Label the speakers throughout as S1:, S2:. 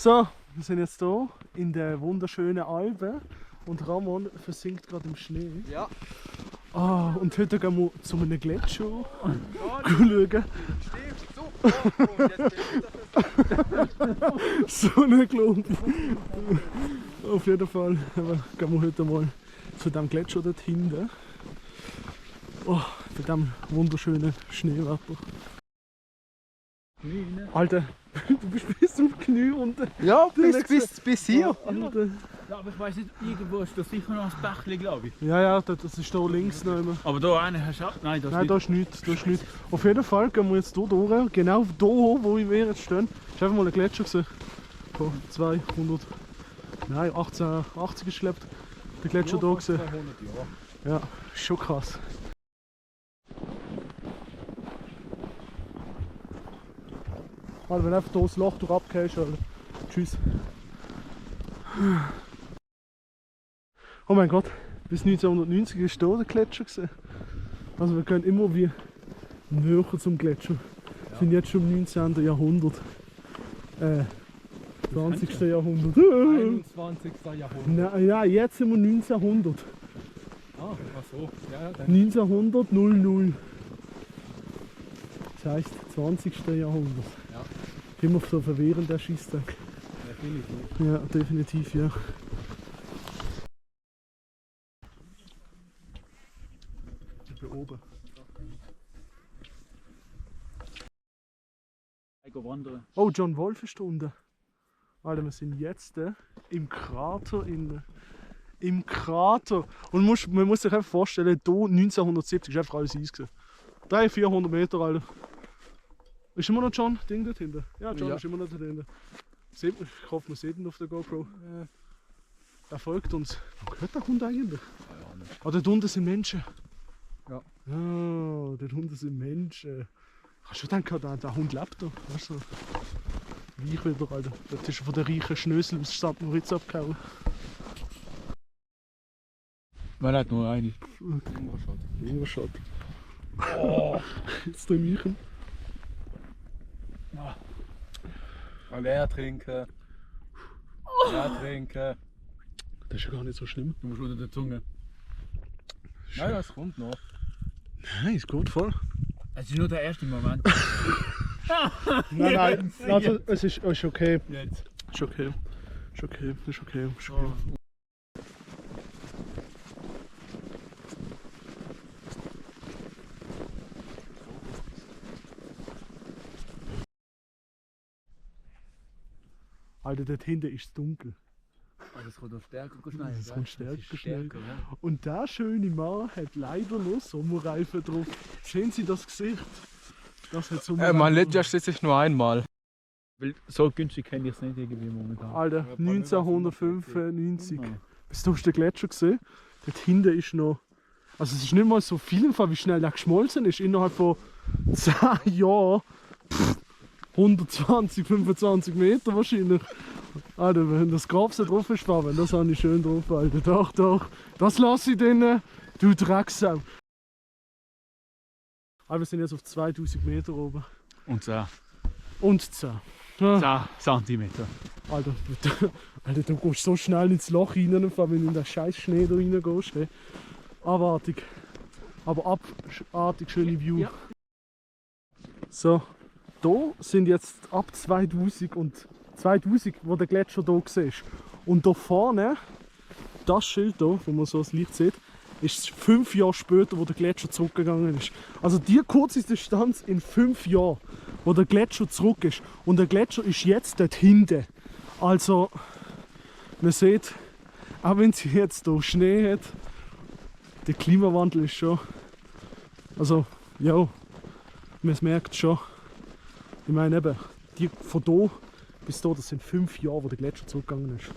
S1: So, wir sind jetzt hier in der wunderschönen Alpe und Ramon versinkt gerade im Schnee.
S2: Ja.
S1: Ah, und heute gehen wir zu einem Gletscher schauen. So ein Klump. Auf jeden Fall gehen wir heute mal zu dem Gletscher dort hinten. Oh, bei dem wunderschönen Schneewetter. Alter, du bist bis zum Knie unten.
S2: Ja, bis hier.
S1: Alter.
S3: Ja, aber ich weiss nicht, irgendwo ist da sicher noch ein Bächli, glaube ich.
S1: Ja, das ist hier links noch immer.
S3: Aber da eine hast du auch. Nein, das
S1: Nein, da ist nichts, da ist nichts. Auf jeden Fall gehen wir jetzt hier durch, genau hier, wo wir jetzt stehen. Ich habe mal einen Gletscher gesehen. Vor 200, nein, 1880 ist gelebt. Der Gletscher hier gesehen.
S2: 200 Jahre.
S1: Ja, ist schon krass. Also wenn einfach hier das Loch durch abgehst, Alter. Tschüss. Oh mein Gott, bis 1990 ist hier der Gletscher gewesen. Also wir gehen immer wie näher zum Gletscher. Wir sind jetzt schon im 19. Jahrhundert. 20. Jahrhundert.
S2: 21. Jahrhundert.
S1: Na, ja, jetzt sind wir 1900.
S2: Ah, ach so. Ja,
S1: 1900 00. Das heisst 20. Jahrhundert.
S2: Ja.
S1: Immer so verwirrend, der Scheisstag.
S2: Definitiv.
S1: Ja, definitiv, ja. Ich bin oben.
S3: Ich gehe wandern.
S1: Oh, John Wolf ist da unten. Alter, wir sind jetzt im Krater. Im Krater. Und man muss sich einfach vorstellen, hier 1970 ist einfach alles Eis gewesen. 300-400 Meter, Alter. Ist immer noch John Ding dort hinten? Ja, John ist immer noch dort hinten. Ich hoffe, man sieht ihn auf der GoPro. Er folgt uns. Wo gehört der Hund eigentlich? Ah, dort unten sind Menschen.
S2: Ja.
S1: Ah, dort unten sind Menschen. Hast du gedacht, der Hund lebt da? Weißt du? Wie ich wieder, Alter. Das ist von der reichen Schnösel aus St. Moritz abgehauen.
S3: Man hat nur eine.
S1: Ingolstadt. Oh, jetzt dreh ich ihn.
S2: Leer trinken. Leer trinken.
S1: Das ist ja gar nicht so schlimm.
S3: Du musst unter der Zunge.
S2: Nein, das kommt noch.
S1: Nein, ist gut voll.
S3: Es ist nur der erste Moment.
S1: Nein, also, es ist okay.
S3: Jetzt.
S1: Ist okay. Ist okay. Ist okay. Ist okay. Alter, dort hinten ist es dunkel.
S3: Also es kommt noch stärker schneiden.
S1: Es kommt stärker schneiden.
S3: Ja.
S1: Und der schöne Mann hat leider noch Sommerreifen drauf. Sehen Sie das Gesicht? Das hat Sommerreifen.
S2: Mein Ledger sitze ich nur einmal.
S3: Weil so günstig kenne ich es nicht irgendwie momentan.
S1: Alter, 1995.
S3: Ja.
S1: Bis du hast den Gletscher gesehen. Dort hinten ist noch. Also es ist nicht mal so viel, wie schnell der geschmolzen ist. Innerhalb von 10 Jahren. 120, 25 Meter wahrscheinlich. Alter, wenn das Grabse drauf ist, das habe ich schön drauf, Alter. Doch. Das lasse ich denen, du Drecksau. Aber wir sind jetzt auf 2000 Meter oben.
S3: Und so.
S1: Und 10. Ja.
S3: 10 Zentimeter.
S1: Alter, du gehst so schnell ins Loch rein, wenn du in den scheiß Schnee da reingehst. Hey. Abartig. Aber abartig schöne View.
S3: Ja.
S1: So, hier sind jetzt ab 2000, wo der Gletscher hier war. Und da vorne, das Schild hier, wo man so das Licht sieht, ist 5 Jahre später, wo der Gletscher zurückgegangen ist. Also die kurze Distanz in 5 Jahren, wo der Gletscher zurück ist. Und der Gletscher ist jetzt dort hinten. Also, man sieht, auch wenn sie jetzt hier Schnee hat, der Klimawandel ist schon, also, ja, man merkt schon. Ich meine eben, die von hier bis hier, das sind 5 Jahre, wo der Gletscher zurückgegangen ist.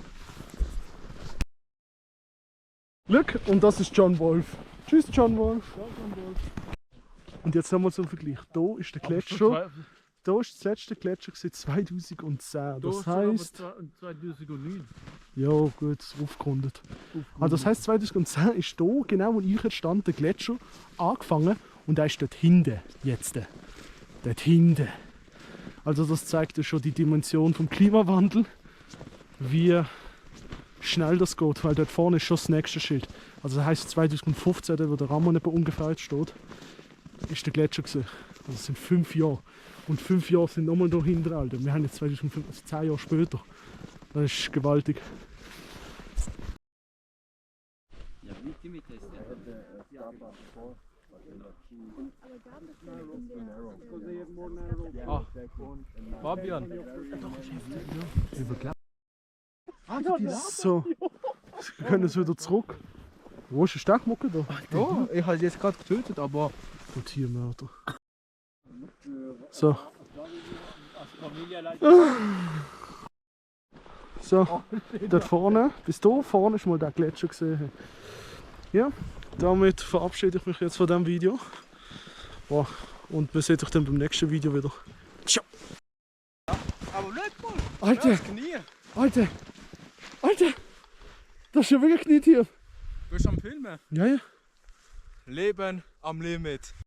S1: Glück, und das ist John Wolf. Tschüss, John Wolf. Und jetzt haben wir zum Vergleich. Hier ist der Gletscher. Hier ist das letzte Gletscher 2010. Das heisst.
S3: 2009.
S1: Ja, gut, aufgerundet. Also das heisst, 2010 ist hier, genau wo ich jetzt stand, der Gletscher angefangen und er ist dort hinten jetzt. Dort hinten. Also das zeigt ja schon die Dimension vom Klimawandel. wie schnell das geht, weil dort vorne ist schon das nächste Schild. Also das heisst 2015, wo der Ramon etwa ungefähr jetzt steht, ist der Gletscher gewesen. Also das sind 5 Jahre. Und 5 Jahre sind nochmal dahinter, Alter. Wir haben jetzt 2005, also 10 Jahre später. Das ist gewaltig.
S2: Ah, Fabian.
S1: So, wir können jetzt wieder zurück. Wo ist der Steckmucke da?
S2: Oh, ich habe jetzt gerade getötet, aber.
S1: Und hier Mörder. So. So, dort vorne, bis da vorne ist mal der Gletscher gesehen. Ja, damit verabschiede ich mich jetzt von diesem Video. Wow. Und wir sehen euch dann beim nächsten Video wieder. Ciao!
S2: Aber schau mal!
S1: Alter!
S2: Das Knie!
S1: Alter! Alter! Das ist ja wirklich Knietief!
S2: Du bist am Filmen?
S1: Ja, ja.
S2: Leben am Limit.